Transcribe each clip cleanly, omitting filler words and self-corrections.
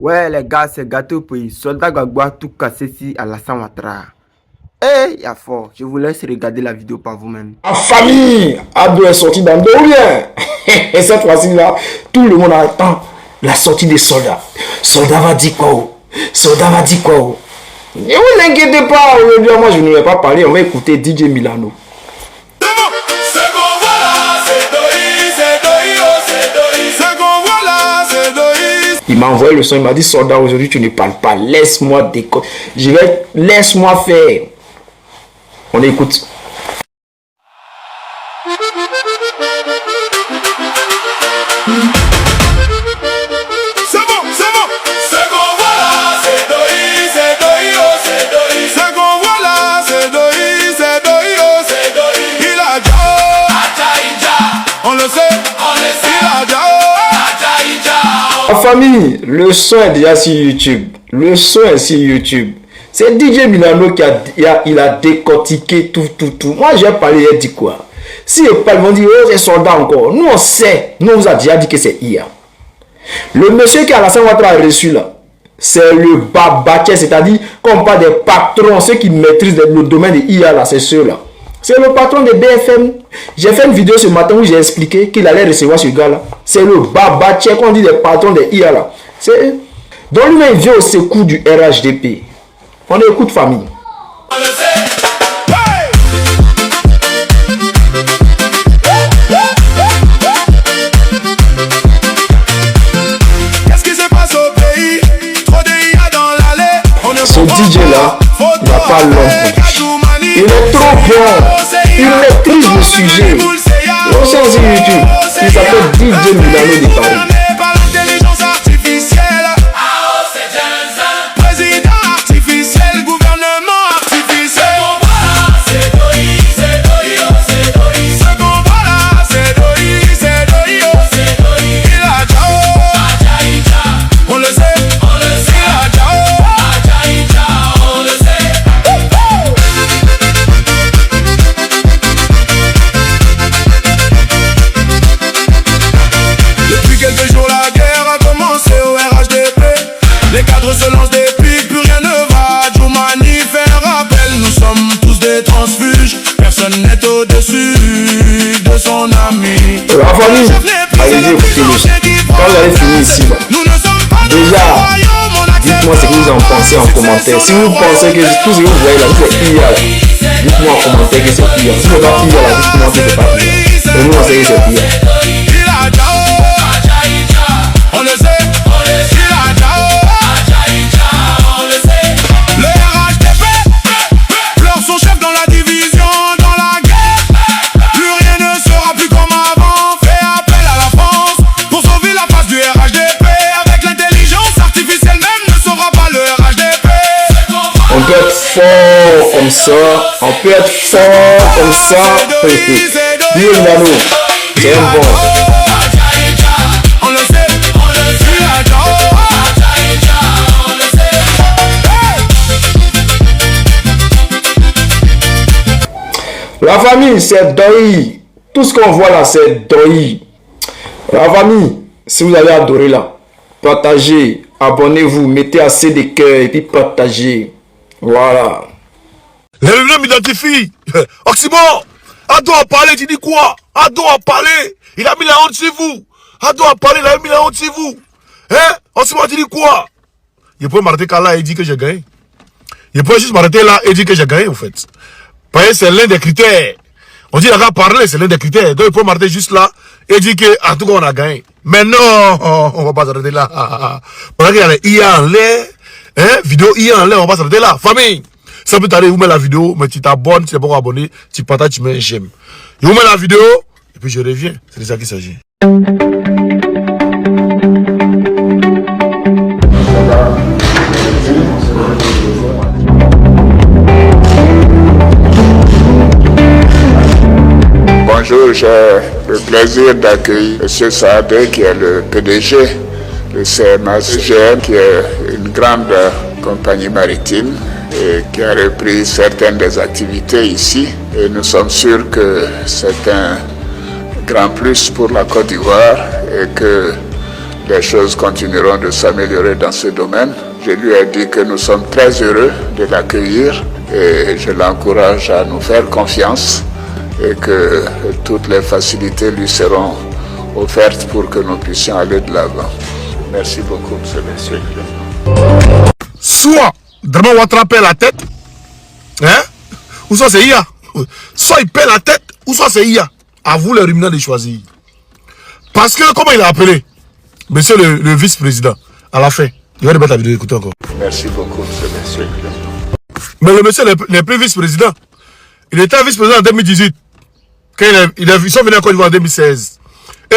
Ouais, les gars, c'est gâteau puis soldat Gagbois tout cassé ici à la Ouattara. Eh, y'a fort, je vous laisse regarder la vidéo par vous-même. En famille, Abdou est sorti dans deux rien. Et cette fois-ci là, tout le monde attend la sortie des soldats. Soldat va dire quoi? Soldat va dire quoi? Ne vous inquiétez pas, aujourd'hui, moi je ne vais pas parler, on va écouter DJ Milano. Il m'a envoyé le son, il m'a dit soldat, aujourd'hui tu ne parles pas, laisse-moi décoller. Laisse-moi faire. On écoute. En famille, le son est déjà sur YouTube. Le son est sur YouTube. C'est DJ Milano qui a décortiqué tout. Moi, j'ai parlé, il a dit quoi? Si les parle, vont dire, oh, c'est soldat encore. Nous, on sait. Nous, on vous a déjà dit que c'est IA. Le monsieur qui a la Ouattara reçu là, c'est le Babaché, c'est-à-dire qu'on parle des patrons, ceux qui maîtrisent le domaine de IA là, c'est ceux-là. C'est le patron de BFM. J'ai fait une vidéo ce matin où j'ai expliqué qu'il allait recevoir ce gars-là. C'est le Babaché, qu'on dit des patrons de IA là. C'est donc lui-même vient au secours du RHDP. On écoute famille. Qu'est-ce qui se passe au pays? Trop de IA dans l'allée. Ce DJ là, il n'a pas l'ombre. Il est trop bon. Il maîtrise le sujet. On sait sur YouTube. Il s'appelle DJ Milano de Paris. N'est au-dessus de son ami. La famille, allez-y, écoutez le son. Quand vous allez finir ici, déjà, dites-moi ce que vous en pensez en commentaire. Si vous pensez que tout ce que vous voyez là, c'est IA, dites-moi en commentaire que c'est IA. Si ce n'est pas IA, là, dites-moi que c'est pas IA. Et nous, on sait que c'est IA. On le sait. Fort comme ça, on peut être fort comme ça. Dis Milano, c'est un bon. La famille, c'est Doi. Tout ce qu'on voit là, c'est Doi. La famille, si vous avez adoré là, partagez, abonnez-vous, mettez assez de cœur et puis partagez. Voilà. Les gens m'identifient. Oxymore, Ado a parlé, tu dis quoi? Ado a parlé. Il a mis la honte sur vous. Ado a parlé, il a mis la honte sur vous. Hein? Oxymore, tu dis quoi? Il peut m'arrêter là et dire que j'ai gagné. Il peut juste m'arrêter là et dire que j'ai gagné, en fait. Parce que c'est l'un des critères. On dit, il a parlé, c'est l'un des critères. Donc, il peut m'arrêter juste là et dire que, en tout cas, on a gagné. Mais non, on va pas s'arrêter là. Pendant qu'il y a les IA en l'air, hein? Vidéo IA en l'air, on va s'arrêter là. Famille! Ça peut t'arriver, vous mettez la vidéo, mais tu t'abonnes, tu n'es pas encore abonné, tu partages, tu mets un j'aime. Je vous mets la vidéo, et puis je reviens. C'est de ça qu'il s'agit. Bonjour, j'ai le plaisir d'accueillir M. Saadé, qui est le PDG de CMA-CGM, qui est une grande compagnie maritime et qui a repris certaines des activités ici. Et nous sommes sûrs que c'est un grand plus pour la Côte d'Ivoire et que les choses continueront de s'améliorer dans ce domaine. Je lui ai dit que nous sommes très heureux de l'accueillir et je l'encourage à nous faire confiance et que toutes les facilités lui seront offertes pour que nous puissions aller de l'avant. Merci beaucoup, monsieur le président. Soit Draman Ouattara perd la tête, hein, ou soit c'est IA. Soit il perd la tête, ou soit c'est IA. À vous les ruminants de choisir. Parce que, comment il a appelé monsieur le vice-président, à la fin, il va débattre la vidéo, écoutez encore. Merci beaucoup, monsieur le président. Mais le monsieur n'est plus vice-président. Il était vice-président en 2018. Quand ils sont venus à Côte d'Ivoire en 2016.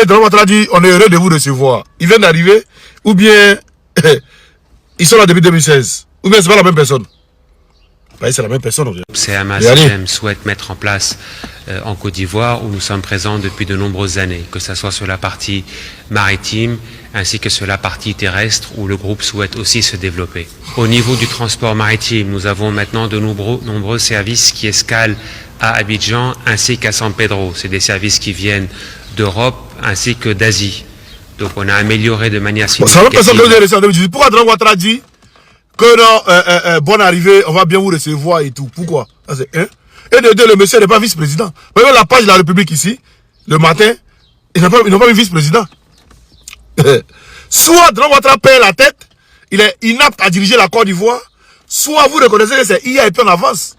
Et Draman Ouattara dit, on est heureux de vous recevoir. Ils viennent d'arriver, ou bien ils sont là depuis 2016. Ou bien c'est pas la même personne. C'est la même personne. CMACM souhaite mettre en place en Côte d'Ivoire, où nous sommes présents depuis de nombreuses années, que ce soit sur la partie maritime ainsi que sur la partie terrestre, où le groupe souhaite aussi se développer. Au niveau du transport maritime, nous avons maintenant de nombreux services qui escalent à Abidjan ainsi qu'à San Pedro. C'est des services qui viennent d'Europe ainsi que d'Asie. Donc on a amélioré de manière significative. Pourquoi Draman Ouattara dit que non, bonne arrivée, on va bien vous recevoir et tout. Pourquoi? Et de deux, le monsieur n'est pas vice-président. Vous voyez la page de la République ici, le matin, ils n'ont pas mis vice-président. Soit Draman Ouattara perd la tête, il est inapte à diriger la Côte d'Ivoire, soit vous reconnaissez que c'est IA et puis on avance.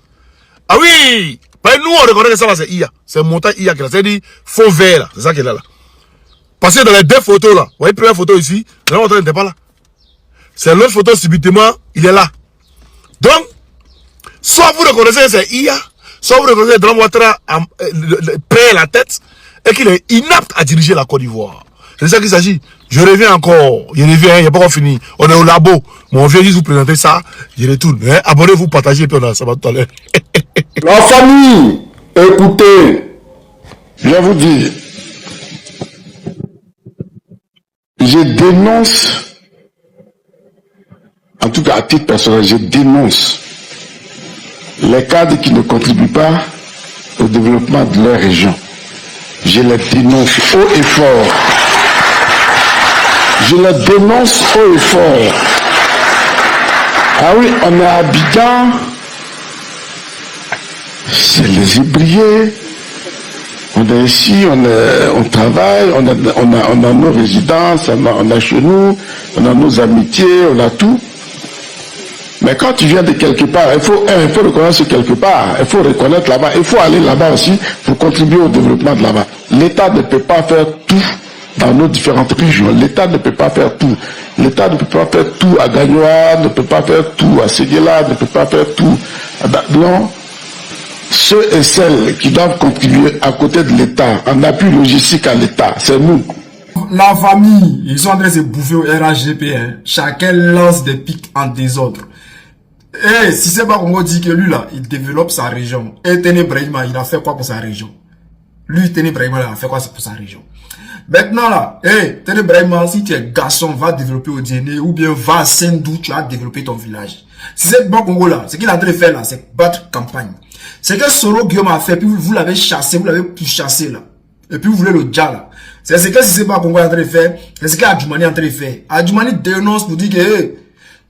Ah oui, nous on reconnaît que ça là c'est IA. C'est montant IA qui là, c'est-à-dire faux vert là, c'est ça qu'il a là. Parce que dans les deux photos là, vous voyez la première photo ici, Draman Ouattara n'était pas là. C'est l'autre photo subitement, il est là. Donc, soit vous reconnaissez que c'est IA, soit vous reconnaissez que Draman Ouattara perd la tête et qu'il est inapte à diriger la Côte d'Ivoire. C'est ça qu'il s'agit. Je reviens encore. Je reviens, il n'y a pas encore fini. On est au labo. Mais on vient juste vous présenter ça. Je retourne. Hein? Abonnez-vous, partagez, puis on a ça va tout à l'heure. La famille, écoutez, je vais vous dire, je dénonce, en tout cas à titre personnel, je dénonce les cadres qui ne contribuent pas au développement de leur région. Je les dénonce haut et fort. Je les dénonce haut et fort. Ah oui, on est à Abidjan, c'est les ébriers. On est ici, on travaille, on a nos résidences, on a chez nous, on a nos amitiés, on a tout. Mais quand tu viens de quelque part, il faut reconnaître ce quelque part, il faut reconnaître là-bas, il faut aller là-bas aussi pour contribuer au développement de là-bas. L'État ne peut pas faire tout dans nos différentes régions. L'État ne peut pas faire tout. L'État ne peut pas faire tout à Gagnoa, ne peut pas faire tout à Séguéla, ne peut pas faire tout à Dablon. Ceux et celles qui doivent contribuer à côté de l'État, en appui logistique à l'État, c'est nous. La famille, ils sont en train de se bouffer au RHDP. Hein. Chacun lance des pics en désordre. Et si c'est pas qu'on dit que lui là, il développe sa région. Et Tene Brahima, il a fait quoi pour sa région? Lui, Tene Brahima, il a fait quoi pour sa région? Maintenant là, Tene Brahima, si tu es garçon, va développer au Djéné ou bien va à Sendou, tu as développé ton village. Si c'est bon Congo là, ce qu'il est en train de faire là, c'est battre campagne. C'est que Soro Guillaume a fait, puis vous l'avez chassé, vous l'avez pourchassé là. Et puis vous voulez le dja là. C'est ce que si c'est pas Congo est en train de faire, c'est ce qu'Adjoumani est en train de faire. Adjoumani dénonce pour dire que,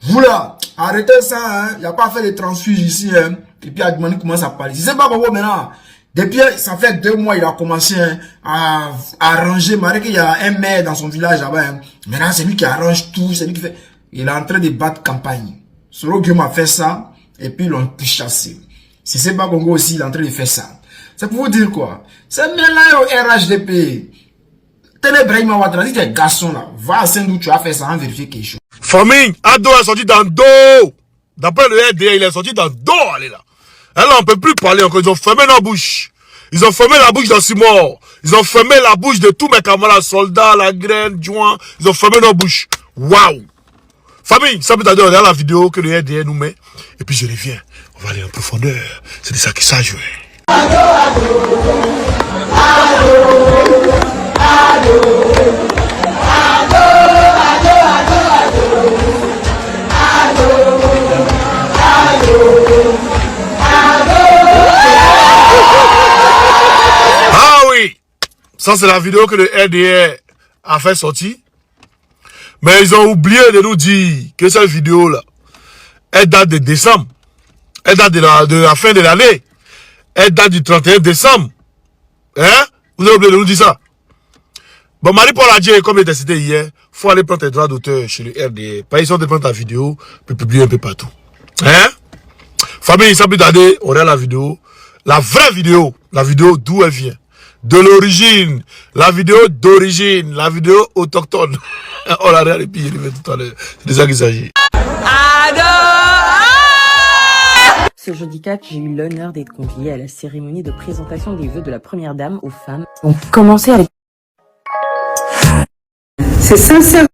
vous là, arrêtez ça, hein. Il n'y a pas à faire de transfuges ici, hein. Et puis Adjoumani commence à parler. Si c'est pas Congo maintenant, depuis, ça fait 2 mois, il a commencé hein, à arranger. Malgré qu'il y a un maire dans son village là-bas. Hein. Maintenant, c'est lui qui arrange tout, c'est lui qui fait. Il est en train de battre campagne. Soro Guillaume a fait ça, et puis ils l'ont pu chasser. Si c'est pas Congo aussi, il est en train de faire ça. C'est pour vous dire quoi? C'est maintenant au RHDP. Tene Brahima Ouattara, si tu es garçon là, va à Saint-Dou, tu as fait ça, en vérifier quelque chose. Famille, Ado est sorti dans le dos. D'après le RDA, il est sorti dans le dos, allez là. Et là, on peut plus parler encore. Ils ont fermé nos bouches. Ils ont fermé la bouche d'Ossimor. Ils ont fermé la bouche de tous mes camarades, soldats, la graine, joint. Ils ont fermé nos bouches. Waouh! Famille, ça peut être dans la vidéo que le RDA nous met. Et puis je reviens. On va aller en profondeur. C'est de ça qu'il s'agit. Ah oui! Ça c'est la vidéo que le RDA a fait sortir. Mais ils ont oublié de nous dire que cette vidéo-là, elle date de décembre. Elle date de la fin de l'année. Elle date du 31 décembre. Hein? Vous avez oublié de nous dire ça. Bon, Marie-Paul a dit, comme il était cité hier, faut aller prendre tes droits d'auteur chez le RDA. Pas ils de prendre ta vidéo, puis publier un peu partout. Hein? Famille, sans plus tarder, on regarde la vidéo. La vraie vidéo. La vidéo d'où elle vient. De l'origine. La vidéo d'origine. La vidéo autochtone. On la regarde et puis il tout à l'heure. C'est de ça qu'il s'agit. Ce jeudi 4, j'ai eu l'honneur d'être conviée à la cérémonie de présentation des vœux de la première dame aux femmes. On commençait avec... C'est sincère.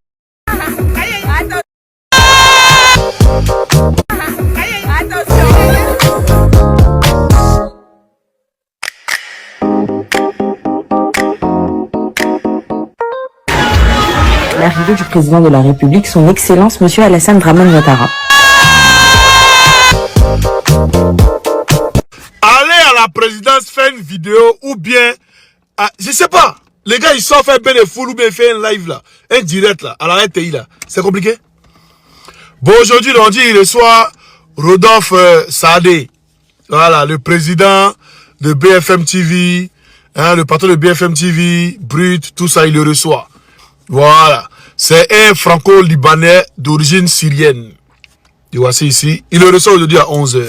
L'arrivée du président de la République, son Excellence, Monsieur Alassane Dramane Ouattara. Aller à la présidence faire une vidéo ou bien, je sais pas, les gars ils sortent faire bien des foules ou bien faire un live là, un direct là, à la RTI là, c'est compliqué. Bon aujourd'hui on dit il reçoit Rodolphe Sadé, voilà le président de BFM TV, hein, le patron de BFM TV, Brut, tout ça il le reçoit. Voilà, c'est un franco-libanais d'origine syrienne. Tu vois, c'est ici. Il le reçoit aujourd'hui à 11h.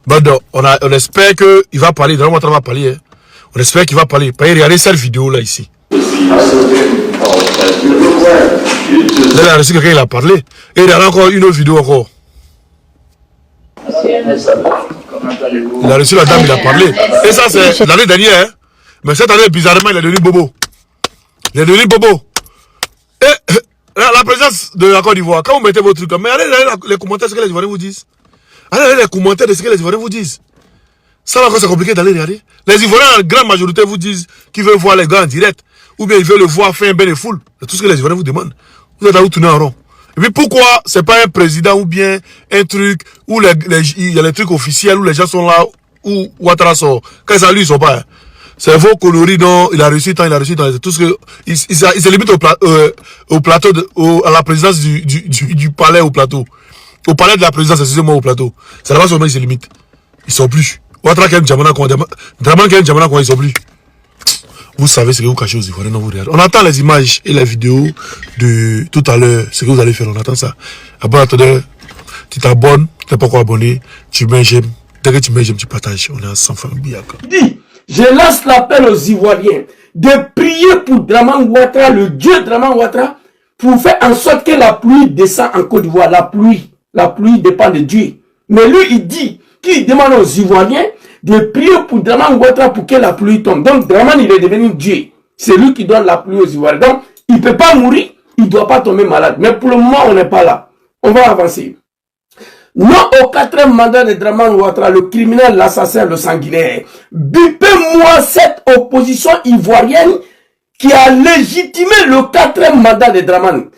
Bon, donc, on espère qu'il va parler. Dans le moment, on va parler. Hein. On espère qu'il va parler. Regardez cette vidéo là, ici. Là, il a reçu quelqu'un, il a parlé. Et il y a encore une autre vidéo encore. Il a reçu la dame, il a parlé. Et ça, c'est l'année dernière. Hein. Mais cette année, bizarrement, il est devenu bobo. Il est devenu bobo. Et la présence de la Côte d'Ivoire, quand vous mettez vos trucs, mais allez les commentaires, ce que les Ivoiriens vous disent. Allez les commentaires de ce que les Ivoiriens vous disent. Ça, là, c'est compliqué d'aller regarder. Les Ivoiriens, en grande majorité, vous disent qu'ils veulent voir les gars en direct. Ou bien ils veulent le voir faire un bain de foule. C'est tout ce que les Ivoiriens vous demandent. Vous êtes là où tourner en rond. Et puis pourquoi c'est pas un président ou bien un truc où il y a les trucs officiels où les gens sont là, où Ouattara sort. Quand ça lui, ils sont pas. Hein. C'est vos coloris dont il a réussi tant, il a réussi tant. Tout ce que, il se limite au plateau, à la présidence du palais au plateau. Au palais de la présidence, excusez-moi, au plateau. C'est là-bas seulement ils se limitent. Ils sont plus. Ouattara Kem Djamana, Draman Kem Djamana, ils sont plus. Vous savez ce que vous cachez aux Ivoiriens, non, vous regardez. On attend les images et les vidéos de tout à l'heure, ce que vous allez faire, on attend ça. Après, attendez, tu t'abonnes, tu n'es pas encore abonné, tu mets j'aime. Dès que tu mets j'aime, tu partages. On est ensemble, famille. Je lance l'appel aux Ivoiriens de prier pour Dramane Ouattara, le dieu Dramane Ouattara, pour faire en sorte que la pluie descend en Côte d'Ivoire. La pluie dépend de Dieu. Mais lui, il dit qu'il demande aux Ivoiriens de prier pour Dramane Ouattara pour que la pluie tombe. Donc Dramane, il est devenu Dieu. C'est lui qui donne la pluie aux Ivoiriens. Donc, il ne peut pas mourir, il ne doit pas tomber malade. Mais pour le moment, on n'est pas là. On va avancer. Non au 4e mandat de Dramane Ouattara, le criminel, l'assassin, le sanguinaire. Bipez-moi cette opposition ivoirienne qui a légitimé le 4e mandat de Dramane.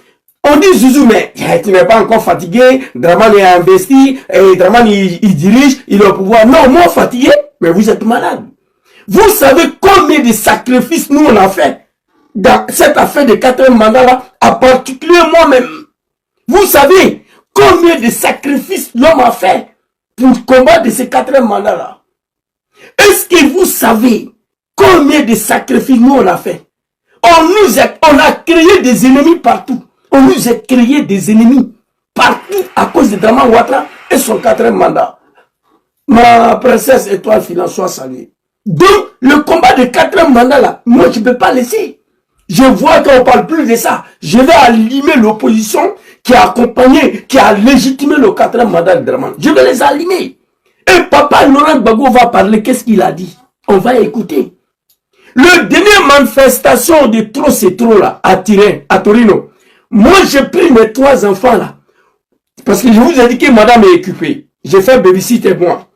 On dit Zouzou, mais tu n'es pas encore fatigué, Dramane est investi, et Dramane il dirige, il est au pouvoir. Non, moi fatigué, mais vous êtes malade. Vous savez combien de sacrifices nous on a fait dans cette affaire de 4e mandat là, en particulier moi-même. Vous savez combien de sacrifices l'homme a fait pour combattre ces 4e mandats là. Est-ce que vous savez combien de sacrifices nous on a fait? On a créé des ennemis partout. On nous a créé des ennemis partout à cause de Dramane Ouattara et son 4e mandat. Ma princesse étoile filante soit saluée. Donc, le combat de 4e mandat là, moi je ne peux pas laisser. Je vois qu'on ne parle plus de ça. Je vais allumer l'opposition qui a accompagné, qui a légitimé le 4e mandat de Dramane. Je vais les allumer. Et papa Laurent Gbagbo va parler, qu'est-ce qu'il a dit? On va écouter. Le dernier manifestation de trop c'est trop là, à Torino. Moi, j'ai pris mes 3 enfants là. Parce que je vous ai dit que madame est occupée. J'ai fait babysitter moi.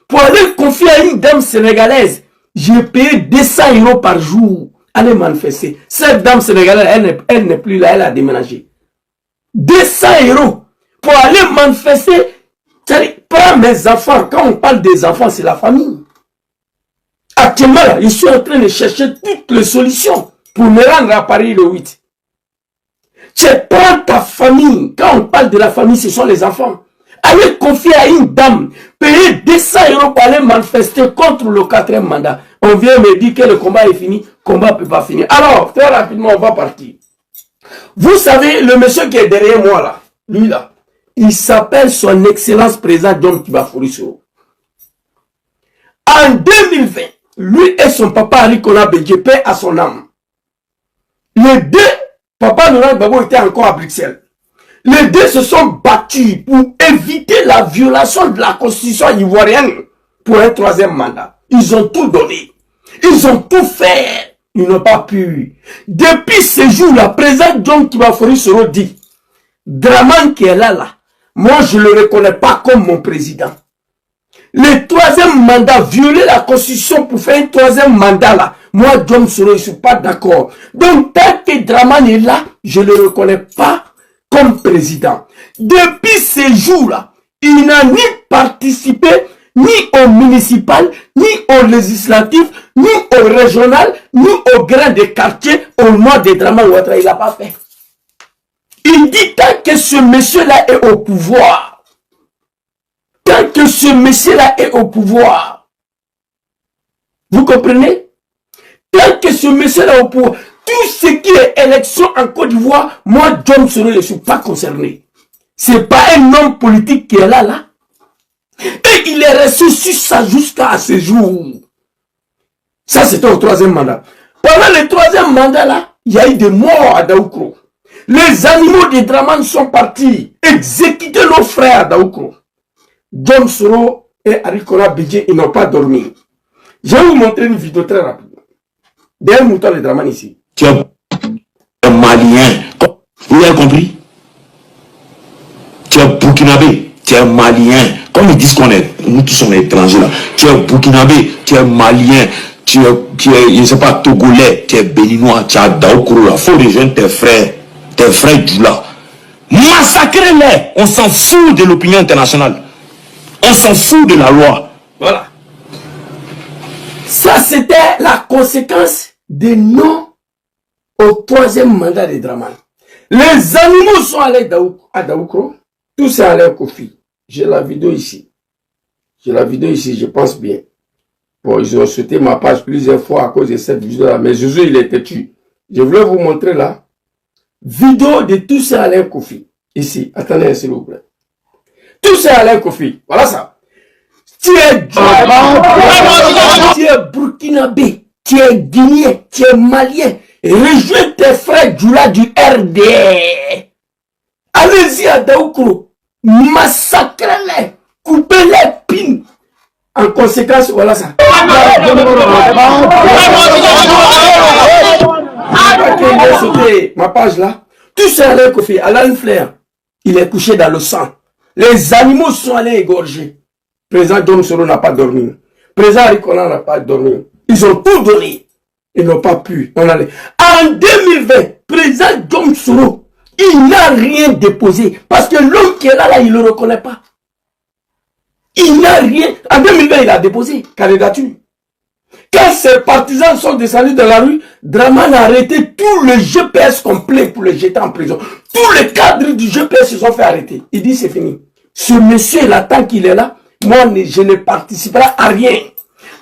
Pour aller confier à une dame sénégalaise, j'ai payé 200 € par jour. Allez manifester. Cette dame sénégalaise, elle n'est plus là, elle a déménagé. 200 € pour aller manifester. Pas mes enfants. Quand on parle des enfants, c'est la famille. Actuellement, là, je suis en train de chercher toutes les solutions pour me rendre à Paris le 8. Tu prends ta famille. Quand on parle de la famille, ce sont les enfants. Allez confier à une dame, payer 200 € pour aller manifester contre le 4e mandat. On vient me dire que le combat est fini. Le combat ne peut pas finir. Alors, très rapidement, on va partir. Vous savez, le monsieur qui est derrière moi là, lui là, il s'appelle son excellence président John Kibafori Soro. En 2020, lui et son papa Henri Konan Bédié, paix à son âme. Les deux, papa Laurent Gbagbo était encore à Bruxelles. Les deux se sont battus pour éviter la violation de la constitution ivoirienne pour un 3e mandat. Ils ont tout donné. Ils ont tout fait. Ils n'ont pas pu. Depuis ce jour-là, président John Kibafori Soro dit, Dramane qui est là, moi je ne le reconnais pas comme mon président. Le 3e mandat, violer la constitution pour faire un 3e mandat là, moi John Soro, je ne suis pas d'accord. Donc tant que Dramane est là, je ne le reconnais pas comme président. Depuis ces jours-là, il n'a ni participé, ni au municipal, ni au législatif, ni au régional, ni au grand des quartiers, au nom de Dramane Ouattara. Il n'a pas fait. Il dit tant que ce monsieur-là est au pouvoir, tant que ce monsieur-là est au pouvoir, vous comprenez? Tant que ce monsieur-là est au pouvoir, tout ce qui est élection en Côte d'Ivoire, moi, John Soro, je ne suis pas concerné. Ce n'est pas un homme politique qui est là. Et il est resté sur ça jusqu'à ce jour. Ça, c'était au 3e mandat. Pendant le 3e mandat, là, il y a eu des morts à Daoukro. Les animaux de Dramane sont partis exécuter leurs frères à Daoukro. John Soro et Henri Konan Bédié, ils n'ont pas dormi. Je vais vous montrer une vidéo très rapide. Derrière Mouton de Dramane ici. Tu es malien. Vous avez compris? Tu es burkinabé, tu es malien. Comme ils disent qu'on est, nous tous sommes étrangers là. Tu es burkinabé, tu es malien, tu es, je ne sais pas, togolais, tu es béninois, tu es Daoukro là. Faut rejoindre tes frères Djoula. Massacrez-les. On s'en fout de l'opinion internationale. On s'en fout de la loi. Voilà. Ça, c'était la conséquence des non au 3e mandat de Dramane. Les animaux sont allés à Daoukro. Tout c'est allé à Kofi. J'ai la vidéo ici. Je pense bien. Bon, ils ont sauté ma page plusieurs fois à cause de cette vidéo-là. Mais Jésus, il était tué. Je voulais vous montrer là. Vidéo de tout c'est allé à Kofi. Ici. Attendez, s'il vous plaît. Tout c'est allé à Kofi. Voilà ça. Tu es burkinabé, tu es guinéen, tu es malien. Rejoins tes frères Djoula du RD. Allez-y à Daoukro. Massacrez-les. Coupez-les pines. En conséquence, voilà ça. Ma page là. Tout ça allait Kofi. Alan Flair. Il est couché dans le sang. Les animaux sont allés égorger. Président John Soro n'a pas dormi. Président Henri Konan n'a pas dormi. Ils ont tout donné. Ils n'ont pas pu. En 2020, président John Soro, il n'a rien déposé. Parce que l'homme qui est là, il ne le reconnaît pas. Il n'a rien. En 2020, il a déposé candidature. Quand ses partisans sont descendus dans la rue, Dramane a arrêté tout le GPS complet pour le jeter en prison. Tous les cadres du GPS se sont fait arrêter. Il dit c'est fini. Ce monsieur là, tant qu'il est là, moi je ne participerai à rien.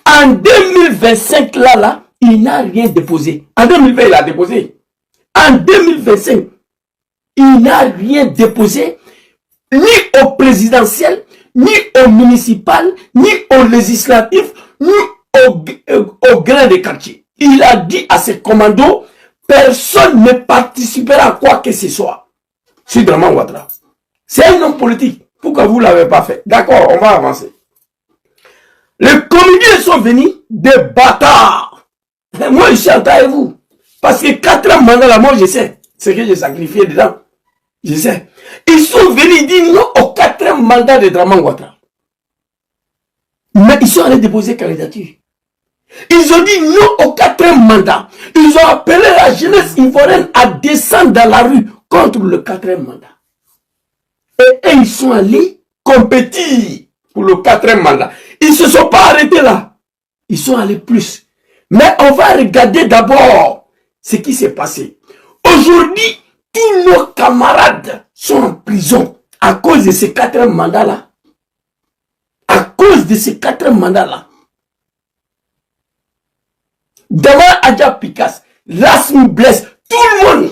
En 2025 là, il n'a rien déposé. En 2020, il a déposé. En 2025, il n'a rien déposé, ni au présidentiel, ni au municipal, ni au législatif, ni au grain des quartiers. Il a dit à ses commandos, personne ne participera à quoi que ce soit. C'est Dramane Ouattara. C'est un homme politique. Pourquoi vous ne l'avez pas fait? D'accord, on va avancer. Les comédiens sont venus des bâtards. Moi, je suis en train de vous. Parce que 4 mandats là, moi, je sais ce que j'ai sacrifié dedans. Je sais. Ils sont venus dire non au 4e mandat de Dramane Ouattara. Mais ils sont allés déposer candidature. Ils ont dit non au 4e mandat. Ils ont appelé la jeunesse ivoirienne à descendre dans la rue contre le 4e mandat. Et ils sont allés compétir pour le 4e mandat. Ils ne se sont pas arrêtés là. Ils sont allés plus. Mais on va regarder d'abord ce qui s'est passé. Aujourd'hui, Tous nos camarades sont en prison à cause de ces 4 mandats-là. À cause de ces 4 mandats-là. Devant Adja Pikas, Lasmi Bless, tout le monde,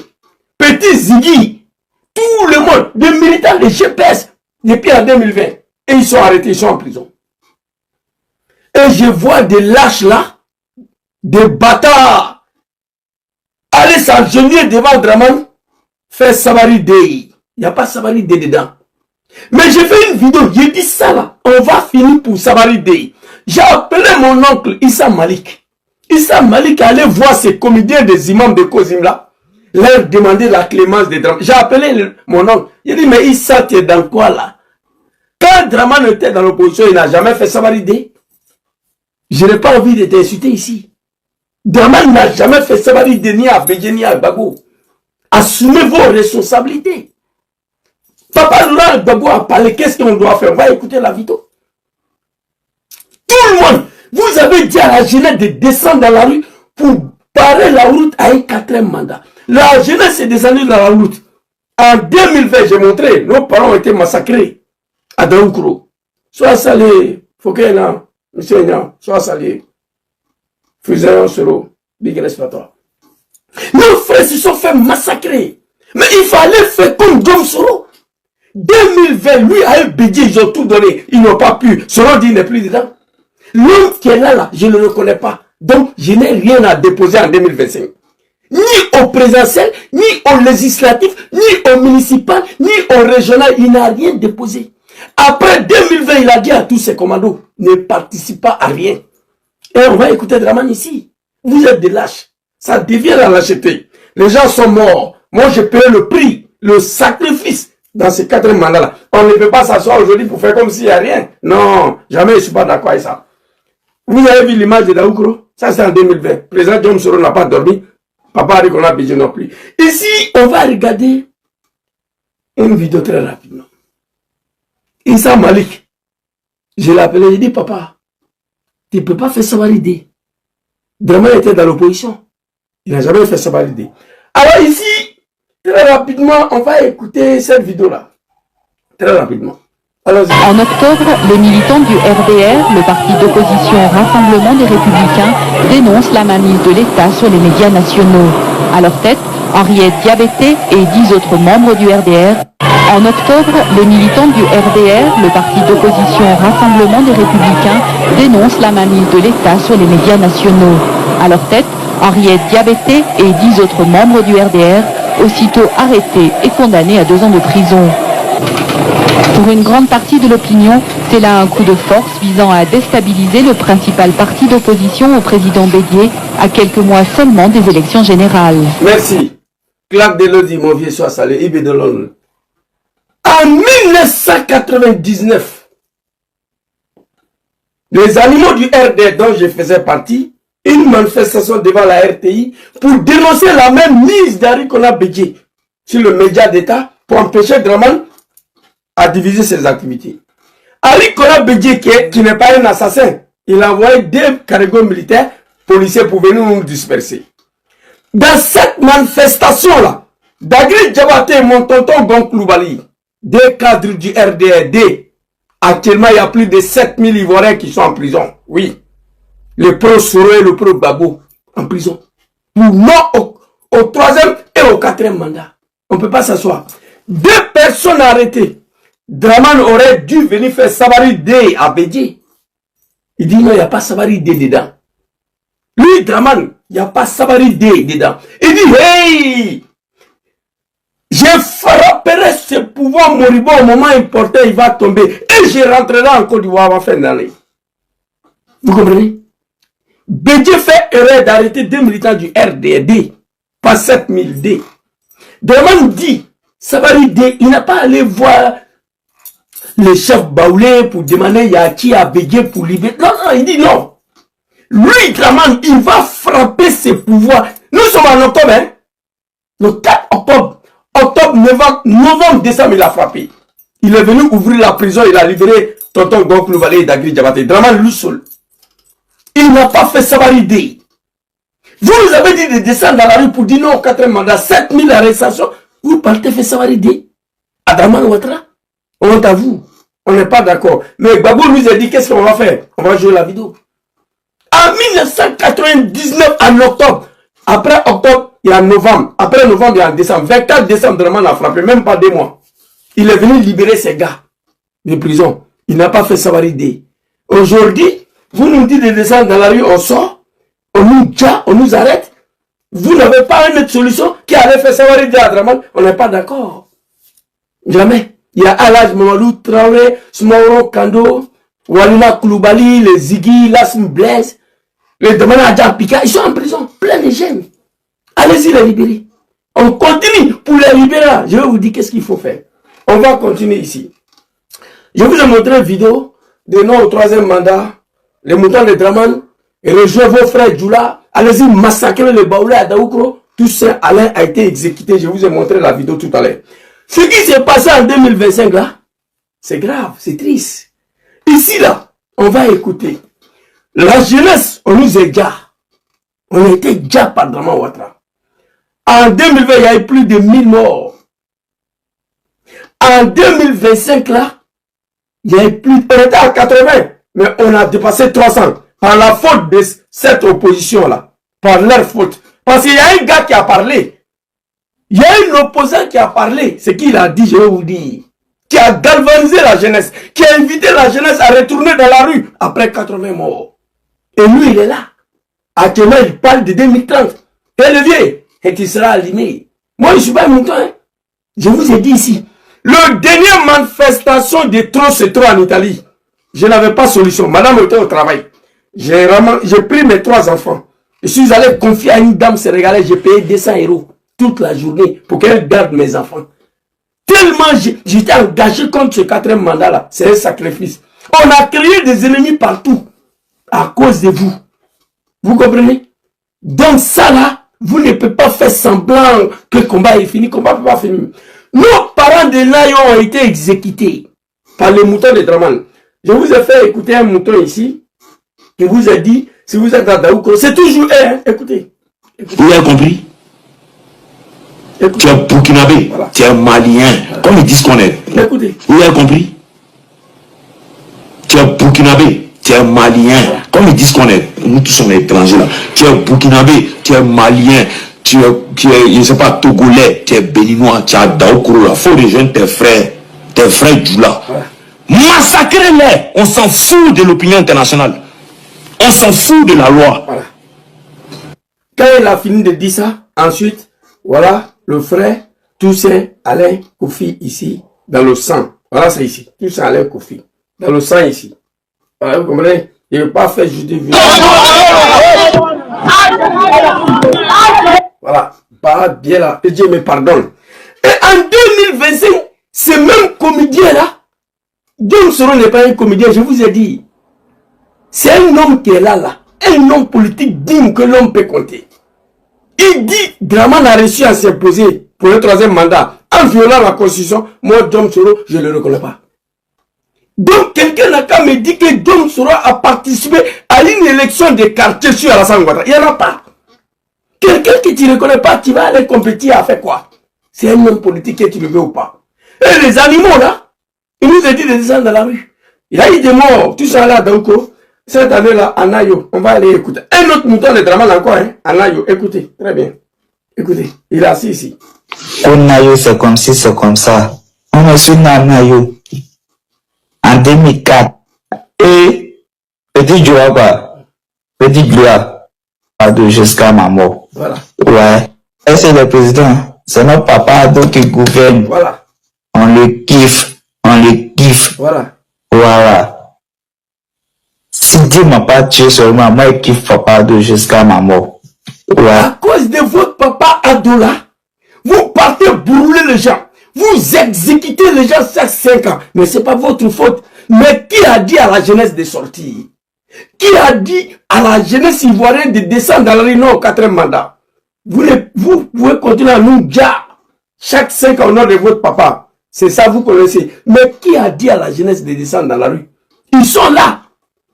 Petit Ziggy, tout le monde, des militants de GPS, depuis en 2020. Et ils sont arrêtés, ils sont en prison. Et je vois des lâches là, des bâtards, aller s'engenouiller devant Draman, faire Sabari Day. Il n'y a pas Sabari Day dedans. Mais j'ai fait une vidéo, j'ai dit ça là, on va finir pour Sabari Day. J'ai appelé mon oncle Issa Malik. Issa Malik allait voir ces comédiens des imams de Kozim là, leur demander la clémence des Draman. J'ai appelé mon oncle, il dit mais Issa tu es dans quoi là? Quand Draman était dans l'opposition, il n'a jamais fait Sabari Day. Je n'ai pas envie de t'insulter ici. Draman n'a jamais fait Sabari Day ni à Bédé ni à Gbagbo. Assumez vos responsabilités. Papa Laurent Gbagbo a parlé, qu'est-ce qu'on doit faire? On va écouter la vidéo. Tout le monde, vous avez dit à la jeunesse de descendre dans la rue pour barrer la route à un 4e mandat. La jeunesse est descendue dans la route. En 2020, j'ai montré, nos parents ont été massacrés à Daoukro. Sois salé, Fouquet, non, monsieur Nyan, sois salé. Fusayon Soro, big respect à toi. Nos frères se sont fait massacrer. Mais il fallait faire comme Dom Soro. 2020, lui a eu Bédier, ils ont tout donné. Ils n'ont pas pu. Soro dit, il n'est plus dedans. L'homme qui est là, je ne le connais pas. Donc, je n'ai rien à déposer en 2025. Ni au présidentiel, ni au législatif, ni au municipal, ni au régional. Il n'a rien déposé. Après 2020, il a dit à tous ses commandos, ne participez pas à rien. Et on va écouter Draman ici. Vous êtes des lâches. Ça devient la lâcheté. Les gens sont morts. Moi, j'ai payé le prix, le sacrifice dans ces 4 mandats-là. On ne peut pas s'asseoir aujourd'hui pour faire comme s'il n'y a rien. Non, jamais je ne suis pas d'accord avec ça. Vous avez vu l'image de Daoukro? Ça, c'est en 2020. Président John Soro n'a pas dormi. Papa a dit qu'on a besoin non plus. Ici, on va regarder une vidéo très rapidement. Issa Malik, je l'ai appelé, j'ai dit, papa, tu ne peux pas faire Sabari Day. Draman était dans l'opposition. Il n'a jamais fait Sabari Day. Alors ici, très rapidement, on va écouter cette vidéo-là. Très rapidement. En octobre, les militants du RDR, le parti d'opposition Rassemblement des Républicains, dénoncent la mainmise de l'État sur les médias nationaux. À leur tête, Henriette Diabeté et 10 autres membres du RDR. En octobre, les militants du RDR, le parti d'opposition Rassemblement des Républicains, dénoncent la mainmise de l'État sur les médias nationaux. À leur tête, Henriette Diabeté et 10 autres membres du RDR, aussitôt arrêtés et condamnés à 2 ans de prison. Pour une grande partie de l'opinion, c'est là un coup de force visant à déstabiliser le principal parti d'opposition au président Bédier à quelques mois seulement des élections générales. Merci. Claque de l'Odi, mon vieux soir salé, Ibé de Londres. En 1999, les animaux du RD dont je faisais partie, une manifestation devant la RTI pour dénoncer la même mise d'Ari Kona Bédier sur le média d'État pour empêcher Draman à diviser ses activités. Ali Kona Bédier, qui n'est pas un assassin, il a envoyé 2 cargos militaires, policiers pour venir nous disperser. Dans cette manifestation-là, Dagri Diabaté et mon tonton Gonkloubali, 2 cadres du RDRD, actuellement il y a plus de 7000 Ivoiriens qui sont en prison. Oui. Le pro Soro et le pro Gbagbo en prison. Pour non au 3e et au 4e mandat. On ne peut pas s'asseoir. 2 personnes arrêtées. Draman aurait dû venir faire Sabari Day à Bédier. Il dit non, il n'y a pas Sabari Day dedans. Lui, Draman, il n'y a pas Sabari Day dedans. Il dit, hey, je frapperai ce pouvoir moribond au moment important, il va tomber. Et je rentrerai en Côte d'Ivoire avant fin d'année. Vous comprenez? Bédier fait erreur d'arrêter 2 militants du RDD, pas 7000 D. Draman dit, Sabari Day, il n'a pas allé voir les chefs baoulés pour demander Yaki à Bédier pour libérer. Non, non, il dit non. Lui, Draman, il va frapper ses pouvoirs. Nous sommes en octobre, hein? Le 4 octobre. Octobre, novembre, décembre, il a frappé. Il est venu ouvrir la prison, il a libéré tonton Gonkloubali et Dagri Diabaté. Draman, lui seul. Il n'a pas fait Sabari Day. Vous nous avez dit de descendre dans la rue pour dire non au 4e mandat, 7000 arrestations. Vous Vous partez faire Savaride à Draman Ouattara. On t'avoue. On n'est pas d'accord. Mais Gbagbo nous a dit qu'est-ce qu'on va faire? On va jouer la vidéo. En 1999, en octobre. Après octobre, il y a novembre. Après novembre, il y a décembre. 24 décembre, Draman a frappé. Même pas 2 mois. Il est venu libérer ses gars de prison. Il n'a pas fait Savaride. Aujourd'hui, vous nous dites de descendre dans la rue, on sort. On nous arrête. Vous n'avez pas une autre solution qui allait faire Savaride à Draman. On n'est pas d'accord. Jamais. Il y a Alaj Mamadou Traoré, Smaoro Kando, Walina Koulibaly, les Ziggy, Lassim Blaise, les Damana Adjapika, ils sont en prison, plein de jeunes. Allez-y les libérer. On continue pour les libérer. Je vais vous dire qu'est-ce qu'il faut faire. On va continuer ici. Je vous ai montré une vidéo de non au 3e mandat, les moutons de Draman, et rejoignez vos frères Djoula, allez-y massacrer les Baoulés à Daoukro. Tout ça, Alain a été exécuté. Je vous ai montré la vidéo tout à l'heure. Ce qui s'est passé en 2025 là, c'est grave, c'est triste. Ici là, on va écouter. La jeunesse, on nous égare. On a été déjà par Draman Ouattara. En 2020, il y a eu plus de 1000 morts. En 2025 là, il y a eu plus, on était à 80, mais on a dépassé 300 par la faute de cette opposition là, par leur faute. Parce qu'il y a un gars qui a parlé. Il y a un opposant qui a parlé, ce qu'il a dit, je vais vous dire, qui a galvanisé la jeunesse, qui a invité la jeunesse à retourner dans la rue après 80 morts. Et lui, il est là. Actuellement, il parle de 2030. Et le vieux, et il sera allumé. Moi, je ne suis pas un mouton. Hein. Je vous ai dit ici, le dernier manifestation de trop, c'est trop en Italie. Je n'avais pas de solution. Madame était au travail. J'ai pris mes 3 enfants. Je suis allé confier à une dame sénégalaise, j'ai payé 200 € toute la journée pour qu'elle garde mes enfants. Tellement j'étais engagé contre ce 4e mandat-là. C'est un sacrifice. On a créé des ennemis partout à cause de vous. Vous comprenez? Donc ça là, vous ne pouvez pas faire semblant que le combat est fini. Le combat ne peut pas finir. Nos parents de Nayo ont été exécutés par les moutons de Draman. Je vous ai fait écouter un mouton ici qui vous a dit, si vous êtes à Daoukro, c'est toujours hein? Écoutez. Vous avez compris? Tu es burkinabé, voilà. Tu es malien, voilà. Comme ils disent qu'on est. Écoutez. Vous avez compris? Tu es burkinabé, tu es malien, voilà. Comme ils disent qu'on est. Nous tous sommes étrangers là. Tu es burkinabé, tu es malien, tu es je ne sais pas, togolais, tu es béninois, tu es Daoukro là. Faut rejoindre tes frères Djoula. Voilà. Massacrez-les. On s'en fout de l'opinion internationale. On s'en fout de la loi. Voilà. Quand il a fini de dire ça, ensuite, voilà. Le frère Toussaint Alain Kofi ici, dans le sang. Voilà, c'est ici. Toussaint Alain Kofi. Dans le sang ici. Voilà, vous comprenez? Il ne veut pas faire juste des Voilà. Pas bien là. Et Dieu me pardonne. Et en 2025, ce même comédien là, Dom Soro n'est pas un comédien, je vous ai dit. C'est un homme qui est là. Un homme politique digne que l'homme peut compter. Il dit, Draman a réussi à s'imposer pour le 3e mandat en violant la constitution. Moi, Dom Soro, je ne le reconnais pas. Donc, quelqu'un n'a qu'à me dire que Dom Soro a participé à une élection de quartier sur Alassane Ouattara. Il n'y en a pas. Quelqu'un que tu ne reconnais pas, tu vas aller compétir à faire quoi? C'est un homme politique que tu le veux ou pas. Et les animaux là, il nous a dit de descendre dans la rue. Il y a eu des morts, tout ça là, donc, cette année-là, Anayo, on va aller écouter. Un autre mouton de Draman encore, hein? Anayo, écoutez, très bien. Écoutez, il est assis ici. Anayo, c'est comme si, c'est comme ça. On est sur Anayo en 2004. Et petit Djoaba, petit Gloire, jusqu'à ma mort. Voilà. Ouais. Et c'est le président. C'est notre papa Ado qui gouverne. Voilà. On le kiffe. On le kiffe. Voilà. Voilà. Si Dieu m'a pas tué seulement, moi, je kiffe papa Ado jusqu'à ma mort. Ouais. À cause de votre papa Ado là, vous partez brûler les gens. Vous exécutez les gens chaque 5 ans. Mais c'est pas votre faute. Mais qui a dit à la jeunesse de sortir? Qui a dit à la jeunesse ivoirienne de descendre dans la rue au 4e mandat? Vous pouvez continuer à nous dire chaque 5 ans au nom de votre papa. C'est ça, vous connaissez. Mais qui a dit à la jeunesse de descendre dans la rue? Ils sont là.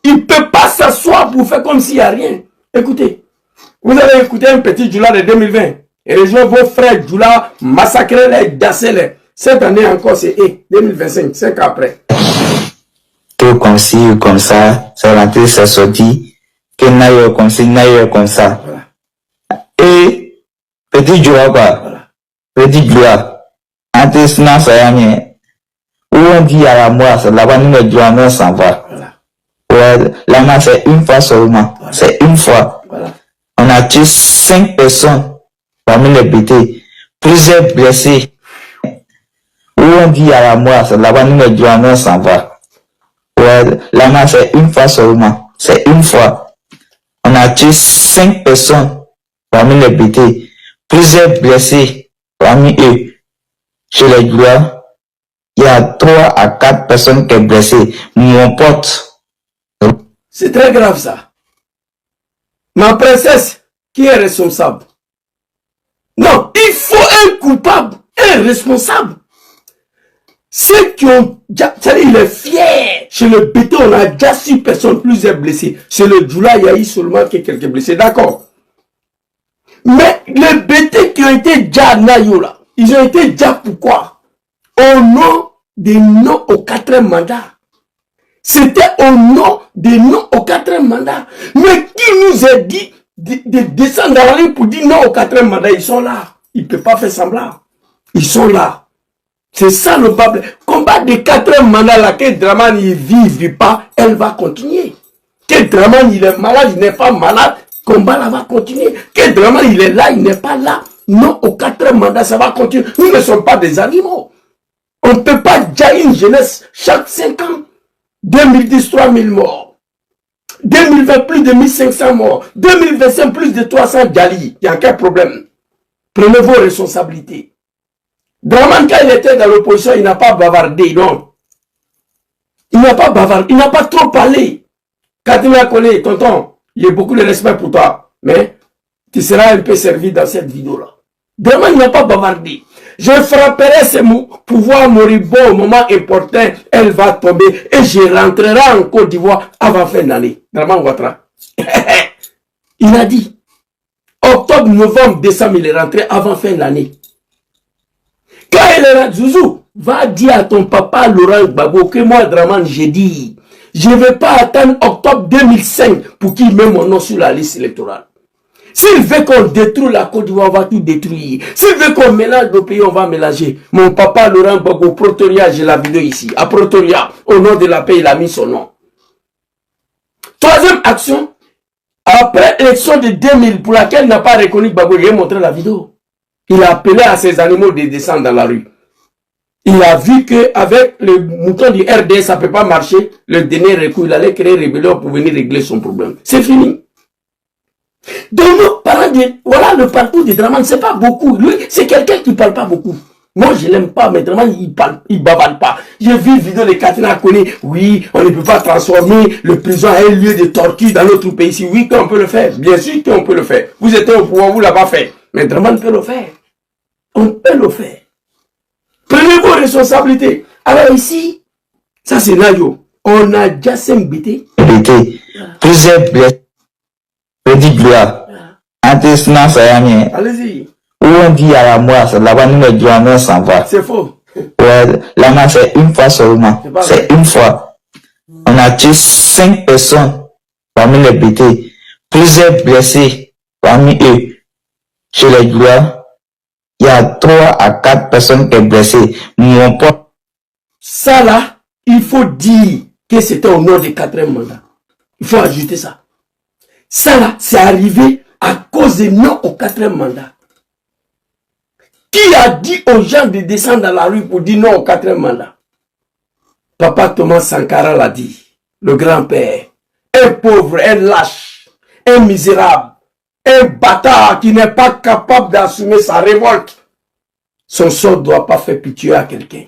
Ils ne peuvent pas s'asseoir pour faire comme s'il n'y a rien. Écoutez. Vous avez écouté un petit Djoula de 2020. Rejoins vos frères Djoula, massacrez-les, dassez-les. Cette année encore, c'est 2025, 5 ans après. Tout comme ci ou comme ça, c'est rentré, c'est sorti. Que Nayo comme ci, Nayo comme ça. Voilà. Et petit Djoula quoi. Voilà. Petit Djoula. Entre Sina Sayane, où on dit à la mort, c'est là-bas nous le Djoula s'en va. Voilà. Ouais, la mort c'est une fois seulement. Voilà. C'est une fois. Voilà. On a tué 5 personnes parmi les BT. Plusieurs blessés. Où on dit à la mort, c'est là-bas nous le Djoula s'en va. Ouais, la mort c'est une fois seulement. C'est une fois. On a tué 5 personnes parmi les BT. Plusieurs blessés parmi eux. Chez les Djoula, il y a 3 à 4 personnes qui sont blessées. Mon pote. C'est très grave ça. Ma princesse, qui est responsable? Non, il faut un coupable, un responsable. Ceux qui ont déjà, il est fier. Chez le BT, on a déjà 6 personnes, plusieurs blessés. Chez le Djoula, il y a eu seulement quelques blessés, d'accord. Mais les BT qui ont été déjà à Nayo là, ils ont été déjà pourquoi? Au nom des noms au 4e mandat. C'était au nom des noms au 4e mandat. Mais qui nous a dit de descendre dans la ligne pour dire non au 4e mandat? Ils sont là. Ils ne peuvent pas faire semblant. Ils sont là. C'est ça le problème. Combat de 4e mandat là, que Draman il vit pas, elle va continuer. Que Draman il est malade, il n'est pas malade, combat là va continuer. Que Draman il est là, il n'est pas là. Non, au 4e mandat, ça va continuer. Nous ne sommes pas des animaux. On ne peut pas dire une jeunesse chaque 5 ans. 2010, 3000 morts. 2020, plus de 1500 morts. 2025, plus de 300 Djali. Il n'y a aucun problème. Prenez vos responsabilités. Draman, quand il était dans l'opposition, il n'a pas bavardé, non. Il n'a pas bavardé, il n'a pas trop parlé. Katina Kone, tonton, il y a beaucoup de respect pour toi. Mais tu seras un peu servi dans cette vidéo-là. Draman n'a pas bavardé. Je frapperai ces mots pour voir Moribo au moment important. Elle va tomber et je rentrerai en Côte d'Ivoire avant fin d'année. Draman Ouattara. Il a dit. Octobre, novembre, décembre, il est rentré avant fin d'année. Quand il est là, Zouzou, va dire à ton papa Laurent Gbagbo que moi, Draman, j'ai dit, je ne vais pas attendre octobre 2005 pour qu'il mette mon nom sur la liste électorale. S'il veut qu'on détruise la Côte d'Ivoire, on va tout détruire. S'il veut qu'on mélange nos pays, on va mélanger. Mon papa Laurent Gbagbo, Pretoria, j'ai la vidéo ici. À Pretoria, au nom de la paix, il a mis son nom. Troisième action, après l'élection de 2000, pour laquelle il n'a pas reconnu Gbagbo, il a montré la vidéo. Il a appelé à ses animaux de descendre dans la rue. Il a vu qu'avec le mouton du RDS, ça ne peut pas marcher. Le dernier recours, il allait créer rébellion pour venir régler son problème. C'est fini. Donc, nous parlons de, voilà le parcours de Draman, c'est pas beaucoup. Lui, c'est quelqu'un qui ne parle pas beaucoup. Moi, je l'aime pas, mais Draman, il bavale pas. J'ai vu une vidéo de Katina Kone. Oui, on ne peut pas transformer le prison à un lieu de torture dans notre pays. Si oui, qu'on peut le faire. Bien sûr qu'on peut le faire. Vous étiez au pouvoir, vous ne l'avez pas fait. Mais Draman peut le faire. On peut le faire. Prenez vos responsabilités. Alors ici, ça c'est Nayo. On a déjà 5 BT. BT. Plusieurs blessés. Petit Djoula. Entre Sina Sayane. Allez-y. Où on dit à la mort, c'est là-bas nous le Djoula s'en va. C'est faux. Ouais, la mort c'est une fois seulement. C'est une fois. On a tué 5 personnes parmi les BT. Plusieurs blessés parmi eux. Chez les Djoula, il y a 3 à 4 personnes qui sont blessées. Mon pote. Ça là, il faut dire que c'était au nom du 4e mandat. Il faut ajouter ça. Ça là, c'est arrivé à cause de non au 4e mandat. Qui a dit aux gens de descendre dans la rue pour dire non au 4e mandat? Papa Thomas Sankara l'a dit. Le grand-père. Un pauvre, un lâche, un misérable. Un bâtard qui n'est pas capable d'assumer sa révolte. Son sort ne doit pas faire pitié à quelqu'un.